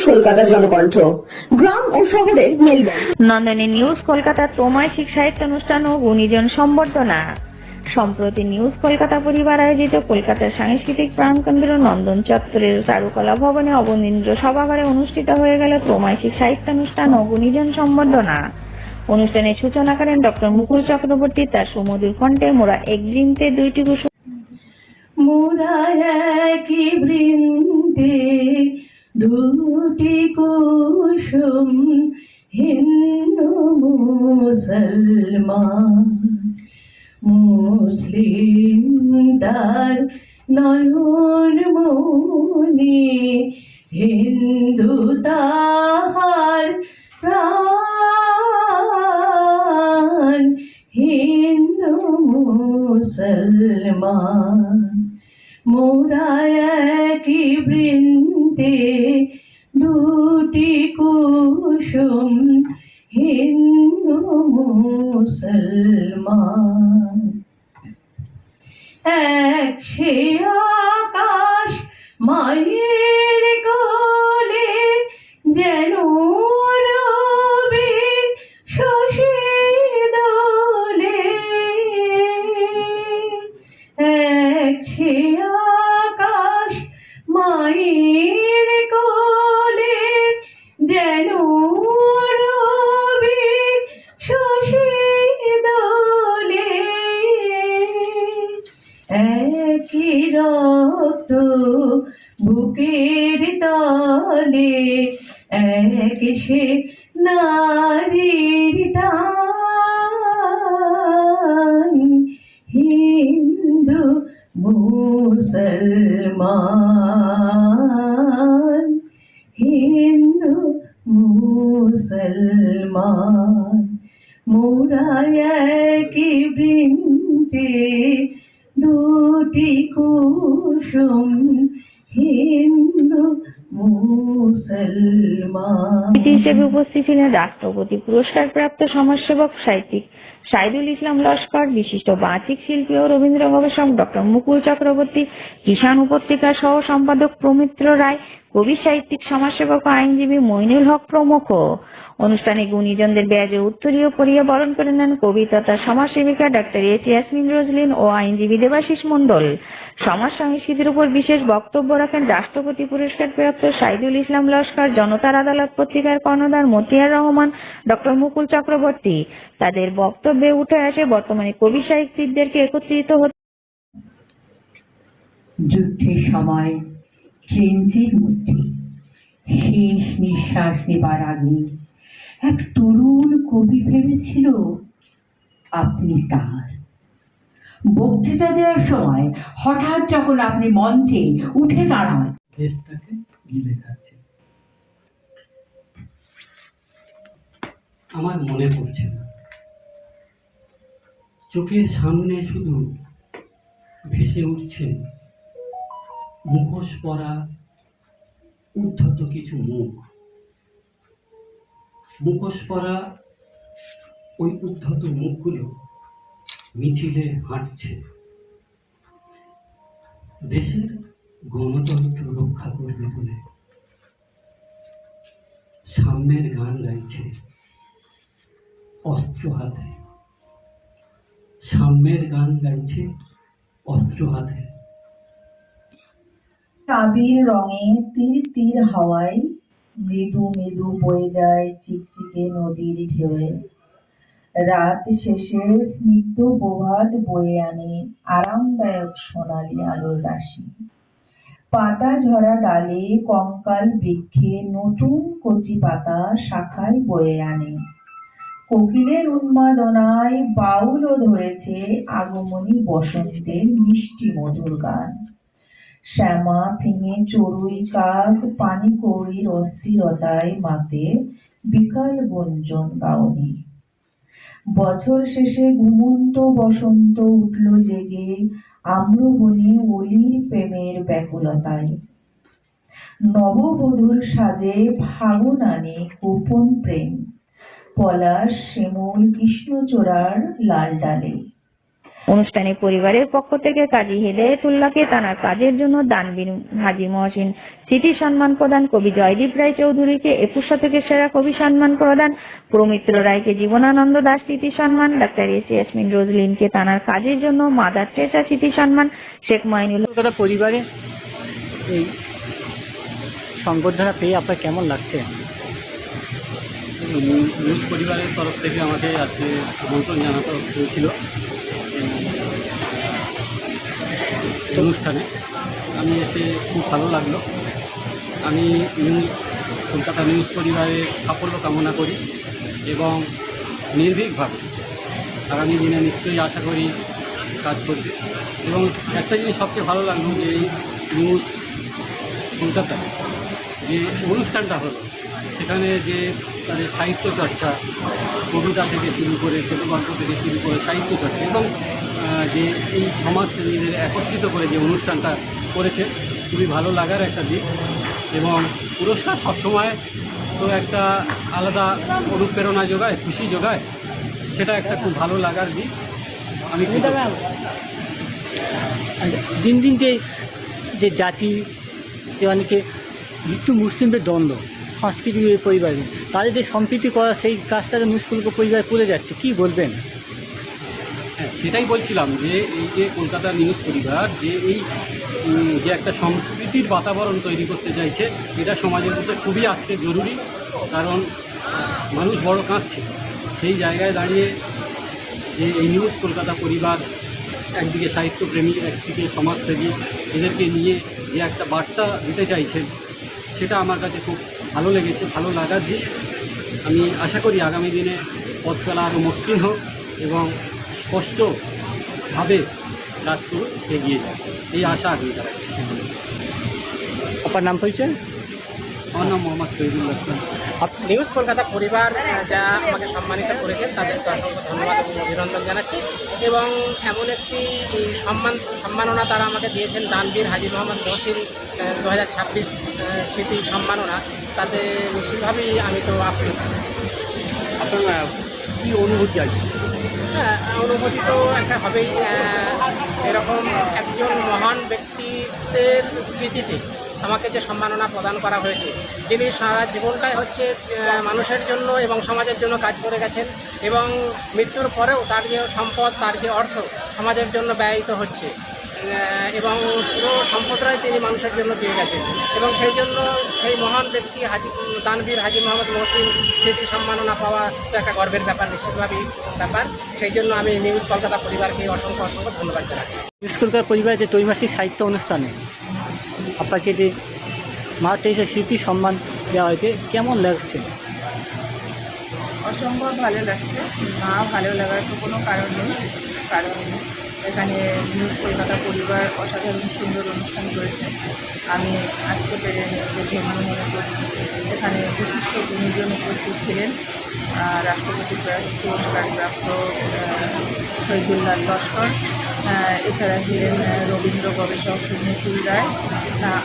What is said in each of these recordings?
কলকাতা জনকণ্ঠ, গ্রাম ও শহরের মেলবন্ধন। নন্দিনী নিউজ কলকাতা ত্রৈমাসিক সাহিত্য অনুষ্ঠান ও গুণীজন সম্বর্ধনা। সম্প্রতি নিউজ কলকাতা পরিবার আয়োজিত কলকাতার সাংস্কৃতিক প্রাণকেন্দ্র নন্দন চত্বরের চারুকলা ভবনে অবনীন্দ্র সভাঘরে অনুষ্ঠিত হয়ে গেল ত্রৈমাসিক সাহিত্য অনুষ্ঠান ও গুণীজন সম্বর্ধনা। অনুষ্ঠানের সূচনা করেন ডক্টর মুকুল চক্রবর্তী। তার সুমধুর কণ্ঠে মোরা এক বৃন্তে দুইটি কুসুম, মোরা একই বৃন্তে দুটি কুসুম, হিন্দু মুসলমান, মুসলিম তার নয়ন মনি, হিন্দু তাহার প্রাণ, হিন্দু মুসলমান মোরা একই বৃন্তে দুটি কুসুম, হিন্দু মুসলমান। এক সে আকাশ মায়ের কোলে, যেন রবি শশী দোলে। এক সে আকাশ মায়ের কোলে, যেন রবি শশী দোলে। একই রক্ত বুকের তলে, এক সে নারীর টান, হিন্দু মুসলমান, হিন্দু মুসলমান মোরা একই বৃন্তে দুটি কুসুম, হিন্দু মুসলমান। হিসেবে উপস্থিত ছিলেন রাষ্ট্রপতি পুরস্কার প্রাপ্ত সমাজসেবক সাহিত্যিক সাইদুল ইসলাম লস্কর, বিশিষ্ট বাচিক শিল্পী ও রবীন্দ্র গবেষক ডক্টর মুকুল চক্রবর্তী, কিষাণ উপত্যকার সহ সম্পাদক প্রমিত্র রায়, কবি সাহিত্যিক সমাজসেবক ও আইনজীবী মইনুল হক প্রমুখ। অনুষ্ঠানে গুণীজনদের ব্যাজে উত্তরীয় পরিয়ে বরণ করে নেন কবি তথা সমাজসেবিকা ডক্টর এস ইয়াসমিন রোজলিন ও আইনজীবী দেবাশিস মণ্ডল। সমাজ সংস্কৃতির উপর বিশেষ বক্তব্য রাখেন রাষ্ট্রপতি পুরস্কার প্রাপ্ত সাইদুল ইসলাম লস্কর, জনতার আদালত পত্রিকার কর্ণধার মতিয়ার রহমান, ডক্টর মুকুল চক্রবর্তী। তাদের বক্তব্যে উঠে আসে বর্তমানে কবি সাহিত্যিকদেরকে একত্রিত হতে। যুদ্ধের সময় ট্রেঞ্চের মধ্যে শেষ নিঃশ্বাস নেবার আগে এক তরুণ কবি ভেবেছিল আপনি তার। বক্তৃতা দেওয়ার সময় হঠাৎ যখন আপনি মঞ্চে উঠে দাঁড়ান, দেশটাকে গিলে খাচ্ছে। আমার মনে পড়ছে না, চোখের সামনে শুধু ভেসে উঠছে মুখোশ পরা উদ্ধত কিছু মুখ। মুখোশ পরা ওই উদ্ধত মুখগুলো মিছিলে হাঁটছে, দেশের গণতন্ত্র রক্ষা করবে বলে সাম্যের গান গাইছে অস্ত্র হাতে, সাম্যের গান গাইছে অস্ত্র হাতে। আবির রঙে তীর তীর হাওয়ায় মৃদু মৃদু বয়ে যায় চিকচিকে নদীর ঢেউয়ে। রাত শেষে স্নিগ্ধ প্রভাত বয়ে আনে আরামদায়ক সোনালি আলোর রাশি। পাতা ঝরা ডালে কঙ্কাল বৃক্ষে নতুন কচি পাতা শাখায় বয়ে আনে। কোকিলের উন্মাদনায় বাউলও ধরেছে আগমনী বসন্তের মিষ্টি মধুর গান। শ্যামা ফিঙে চড়ুই কাক পানি কৌড়ির অস্থিরতায় মাতে বিকাল গুঞ্জন গাওনি। বছর শেষে ঘুমন্ত বসন্ত উঠল জেগে আম্রবনে অলির প্রেমের ব্যাকুলতায়। নববধূর সাজে ফাগুন আনে গোপন প্রেম, পলাশ শিমুল কৃষ্ণচূড়ার লাল ডালে। অনুষ্ঠানে পরিবারের পক্ষ থেকে কাজী হেদায়েতুল্লাহকে তাঁর কাজের জন্য দানবীর হাজী মহসিন স্মৃতি সম্মান প্রদান, কবি জয়দীপ রায় চৌধুরীকে 21 শতকের সেরা কবি সম্মান প্রদান, প্রৌমিত্র রায়কে জীবনানন্দ দাস স্মৃতি সম্মান, ডাক্তার এস ইয়াসমিন রোজলিনকে তাঁর কাজের জন্য মাদার টেরেসা স্মৃতি সম্মান, শেখ মঈনুল কলকাতা পরিবারে এই সংবর্ধনা পেয়ে আপনার কেমন লাগছে? নিউজ পরিবারের তরফ থেকে আমাকে আজকে আমন্ত্রণ জানাতে হয়েছিল এই অনুষ্ঠানে। আমি এসে খুব ভালো লাগলো। আমি কলকাতা নিউজ পরিবারের সাফল্য কামনা করি এবং নির্ভীকভাবে আগামী দিনে নিশ্চয়ই আশা করি কাজ করবে। এবং একটা জিনিস সবচেয়ে ভালো লাগলো যে এই নিউজ কলকাতা যে অনুষ্ঠানটা হলো, সেখানে যে তাদের সাহিত্য চর্চা, কবিতা থেকে শুরু করে ছোটো গল্প থেকে শুরু করে সাহিত্য চর্চা এবং যে এই সমাজসেবীদের একত্রিত করে যে অনুষ্ঠানটা করেছে, খুবই ভালো লাগার একটা দিক। এবং পুরস্কার সবসময় তো একটা আলাদা অনুপ্রেরণা যোগায়, খুশি যোগায়, সেটা একটা খুব ভালো লাগার দিক। আমি দিন দিন যে জাতি, যে অনেকে হিন্দু মুসলিমদের দ্বন্দ্ব সাংস্কৃতিক পরিবারে, তাদের যে সম্প্রীতি করা সেই কাজটা নিউজ কলকাতা পরিবার করে যাচ্ছে, কি বলবেন? হ্যাঁ, সেটাই বলছিলাম যে এই যে কলকাতা নিউজ পরিবার যে এই যে একটা সম্প্রীতির বাতাবরণ তৈরি করতে চাইছে, এটা সমাজের মধ্যে খুবই আজকে জরুরি। কারণ মানুষ বড় কাঁদছে, সেই জায়গায় দাঁড়িয়ে যে এই নিউজ কলকাতা পরিবার একদিকে সাহিত্যপ্রেমী, একদিকে সমাজসেবী, এদেরকে নিয়ে যে একটা বার্তা দিতে চাইছেন, সেটা আমার কাছে খুব ভালো লেগেছে, ভালো লাগার দিক। আমি আশা করি আগামী দিনে পথ চলা আরও মসৃণ হোক এবং স্পষ্টভাবে কাজ করুন, এগিয়ে যায়, এই আশা আগে রাখছি। আপনার নাম পরিচয়? আমার নাম মোহাম্মদ শহীদুল্লাহ ইসলাম। নিউজ কলকাতা পরিবার যা আমাকে সম্মানিত করেছেন তাদেরকে অসংখ্য ধন্যবাদ এবং অভিনন্দন জানাচ্ছি। এবং এমন একটি সম্মাননা তারা আমাকে দিয়েছেন, দানবীর হাজী মোহাম্মদ মহসিন 2026 স্মৃতি সম্মাননা, তাতে নিশ্চিতভাবেই আমি তো আপ্লুত। আপনার কী অনুভূতি আছে? হ্যাঁ, অনুভূতি তো একটা হবেই। এরকম একজন মহান ব্যক্তিত্বের স্মৃতিতে আমাকে যে সম্মাননা প্রদান করা হয়েছে, যিনি সারা জীবনটাই হচ্ছে মানুষের জন্য এবং সমাজের জন্য কাজ করে গেছেন এবং মৃত্যুর পরেও তার যে সম্পদ, তার যে অর্থ সমাজের জন্য ব্যয়িত হচ্ছে এবং পুরো সম্পদটাই তিনি মানুষের জন্য দিয়ে গেছেন। এবং সেই জন্য সেই মহান ব্যক্তি দানবীর হাজী মোহাম্মদ মহসিন স্মৃতি সম্মাননা পাওয়া তো একটা গর্বের ব্যাপার, নিশ্চিতভাবেই ব্যাপার। সেই জন্য আমি নিউজ কলকাতা পরিবারকে অসংখ্য অসংখ্য ধন্যবাদ জানাচ্ছি। নিউজ কলকাতা পরিবারের যে ত্রৈমাসিক সাহিত্য অনুষ্ঠানে আপনাকে যে মাদার টেরেসা স্মৃতি সম্মান দেওয়া হয়েছে, কেমন লাগছে? অসম্ভব ভালো লাগছে। ভালো লাগার তো কোনো কারণ নেই, কারণ এখানে নিউজ কলকাতা পরিবার অসাধারণ সুন্দর অনুষ্ঠান করেছে। আমি আসতে পেরে নিজেকে ধন্য মনে করছি। এখানে বিশিষ্ট গুণীজন উপস্থিত ছিলেন, রাষ্ট্রপতি পুরস্কারপ্রাপ্ত শহীদুল্লাহ লস্কর, এছাড়া ছিলেন রবীন্দ্র গবেষক মুকুল রায়,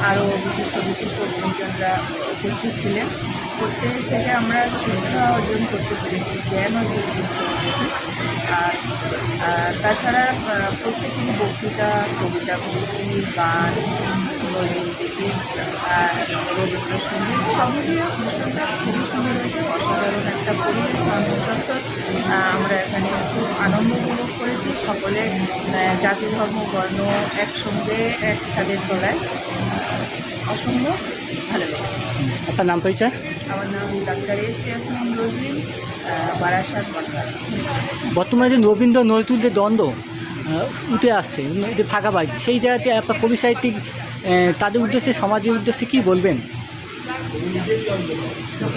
আরও বিশিষ্ট গুণীজনরা উপস্থিত ছিলেন। প্রত্যেক থেকে আমরা শিক্ষা অর্জন করতে পেরেছি, জ্ঞান অর্জন করতে পেরেছি। আর তাছাড়া প্রত্যেকেরই বক্তৃতা, কবিতা, গান, নজরুলগীতি, রবীন্দ্রসঙ্গীত সব মিলিয়ে অনুষ্ঠানটা খুবই সুন্দর হয়েছে। অসাধারণ একটা পরিবেশ আমরা এখানে খুব আনন্দ উপভোগ করেছি। সকলে জাতি, ধর্ম, বর্ণ একসঙ্গে এক ছাদের তলায়, অসম্ভব ভালো লেগেছে। আপনার নাম পরিচয়? আমার নাম ডাক্তার এস ইয়াসমিন রোজলিন, বারাসাত বনগাঁ। বর্তমানে যে রবীন্দ্র নজরুল যে দ্বন্দ্ব উঠে আসছে, যে ভাগাভাগি, সেই জায়গাতে আপনার কবি সাহিত্যিক তাদের উদ্দেশ্যে, সমাজের উদ্দেশ্যে কী বলবেন?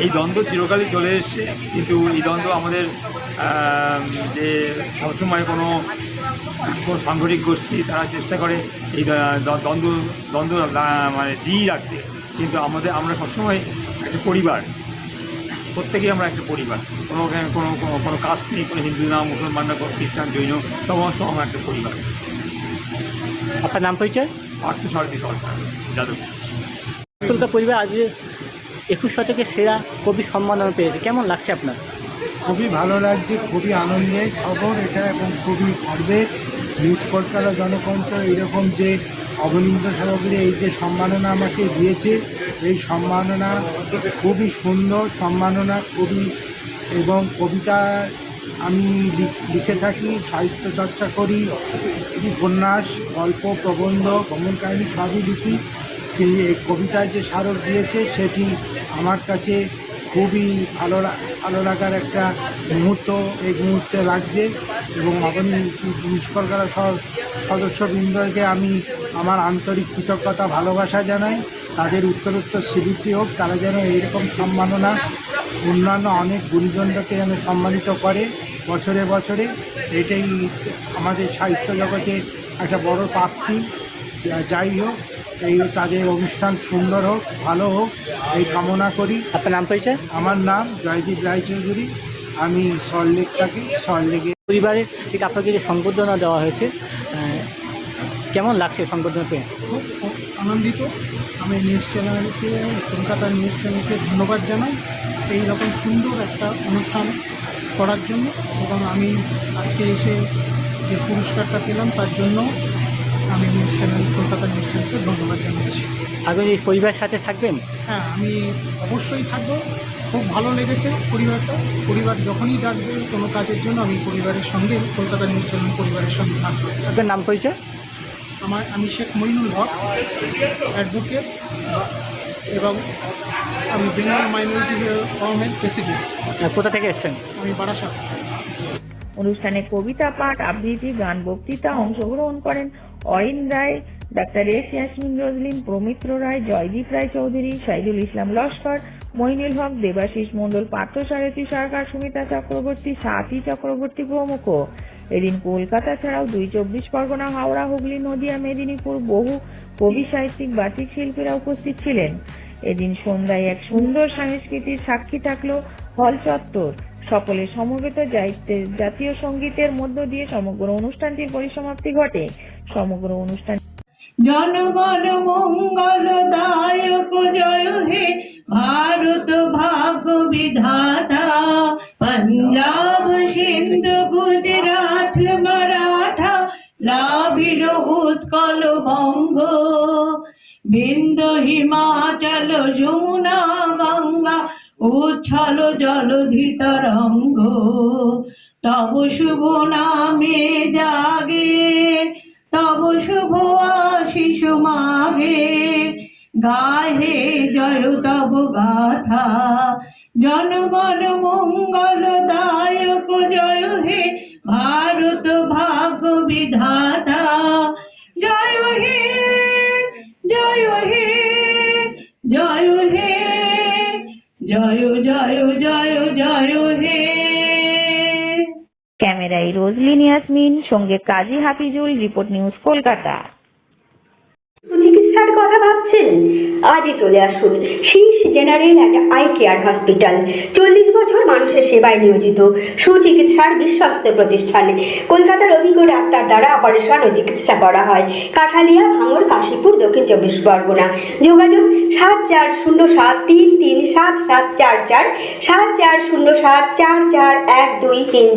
এই দ্বন্দ্ব চিরকালই চলে এসছে, কিন্তু এই দ্বন্দ্ব আমাদের যে সবসময় কোনো সাংগঠনিক গোষ্ঠী তারা চেষ্টা করে এই দ্বন্দ্ব মানে জিয়ে রাখতে, কিন্তু আমরা সবসময় একটা পরিবার, প্রত্যেকেই আমরা একটা পরিবার। কোনো কাস্ট নেই, কোনো হিন্দু না, মুসলমান না, খ্রিস্টান, জৈন, সমস্ত আমরা একটা পরিবার। আপনার নাম পরিচয়? পার্থসারথী সরকার, যাদব। কলকাতা পরিবার আজ 21 শতকের সেরা কবি সম্মাননা পেয়েছে, কেমন লাগছে আপনার? খুবই ভালো লাগছে, খুবই আনন্দের খবর এটা এবং খুবই গর্বের। নিউজ কলকাতা জনকণ্ঠ এরকম যে অবনীন্দ্র সভাপতি এই যে সম্মাননা আমাকে দিয়েছে, এই সম্মাননা খুবই সুন্দর সম্মাননা। কবি এবং কবিতা আমি লিখে থাকি, সাহিত্য চর্চা করি, উপন্যাস, গল্প, প্রবন্ধ, ভ্রমণ কাহিনী সবই লিখি। এই কবিতায় যে স্মারক দিয়েছে সেটি আমার কাছে খুবই ভালো লাগার একটা মুহূর্ত এই মুহূর্তে লাগছে। এবং নিউজ কলকাতা সদস্যবৃন্দকে আমি আমার আন্তরিক কৃতজ্ঞতা ভালোবাসা জানাই। তাদের উত্তরোত্তর স্বীকৃতি হোক, তারা যেন এইরকম সম্মাননা অন্যান্য অনেক গুণীজনকে যেন সম্মানিত করে বছরে বছরে। এটাই আমাদের সাহিত্য জগতে একটা বড় প্রাপ্তি। যাই হোক, এই তাদের অনুষ্ঠান সুন্দর হোক, ভালো হোক, এই কামনা করি। আপনার নাম পরিচয়? আমার নাম জয়দীপ রায়চৌধুরী, আমি সল্টলেক থাকি। সল্টলেকে পরিবারের থেকে আপনাকে যে সংবর্ধনা দেওয়া হয়েছে, কেমন লাগছে সংবর্ধনা পেয়ে? খুব আনন্দিত। আমি নিউজ চ্যানেলকে, কলকাতা নিউজ চ্যানেলকে ধন্যবাদ জানাই এই রকম সুন্দর একটা অনুষ্ঠান করার জন্য। এবং আমি আজকে এসে যে পুরস্কারটা পেলাম তার জন্য আমি নিউজ চ্যানেল, কলকাতা নিউজ চ্যানেলকে ধন্যবাদ জানাচ্ছি। আগামী এই পরিবারের সাথে থাকবেন? হ্যাঁ, আমি অবশ্যই থাকবো। খুব ভালো লেগেছে পরিবারটা। পরিবার যখনই ডাকবে কোনো কাজের জন্য আমি পরিবারের সঙ্গে, কলকাতা নিউজ চ্যানেল পরিবারের সঙ্গে থাকবো। আপনার নাম পরিচয়? আমি শেখ মইনুল হক, অ্যাডভোকেট, এবং আমি বেঙ্গল মাইনরিটি ফোরামের প্রেসিডেন্ট। কোথা থেকে এসেছেন? আমি বারাসাত। অনুষ্ঠানে কবিতা পাঠ, আবৃত্তি, গান, বক্তৃতা অংশগ্রহণ করেন অরিন রায়, ডাক্তার এস ইয়াসমিন রোজলিন, প্রমিত্র রায়, জয়দীপ রায় চৌধুরী, শাহিদুল ইসলাম লস্কর, মইনুল হক, দেবাশিস মণ্ডল, পার্থসারথী সরকার, সুমিতা চক্রবর্তী, সাথী চক্রবর্তী প্রমুখ। এদিন কলকাতা ছাড়াও 2 পরগনা, হাওড়া, হুগলি, নদিয়া, মেদিনীপুর বহু কবি, সাহিত্যিক, বাচিক শিল্পীরা উপস্থিত ছিলেন। এদিন সন্ধ্যায় এক সুন্দর সংস্কৃতির সাক্ষী থাকল হল চত্বর। সকলে সমবেত জাতীয় সঙ্গীতের মধ্য দিয়ে সমগ্র অনুষ্ঠানটির পরিসমাপ্তি ঘটে। সমগ্র অনুষ্ঠান জনগণ মঙ্গল দায়ক জয় হে ভারত ভাগ্য বিধাতা, পঞ্জাব সিন্ধু গুজরাট মারাঠা দ্রাবিড় উৎকল বঙ্গ, বিন্ধ্য হিমাচল যমুনা গঙ্গা উচ্ছল জলধি তরঙ্গ, তব শুভ নামে জাগে, তব শুভ আশিস মাগে, গাহে জয় তব গাথা। জনগণ মঙ্গল দায়ক জয় হে ভারত ভাগ্য বিধাতা, জয় হে জয় হে জয় হে জয় জয় জয় জয় হে। ক্যামেরায় রোজলিন ইয়াসমিন, সঙ্গে কাজী হাফিজুল। Report news Kolkata. চিকিৎসার কথা ভাবছেন? আজই চলে আসুন Shirsha general and eye care hospital. 40 বছর মানুষের সেবায় নিয়োজিত সুচিকিৎসার বিশ্বস্ত প্রতিষ্ঠান। কলকাতার অভিজ্ঞ ডাক্তার দ্বারা অপারেশন ও চিকিৎসা করা হয়। কাঠালিয়া, ভাঙড়, কাশীপুর, দক্ষিণ 24 পরগনা। যোগাযোগ 7407337744, 7407441234।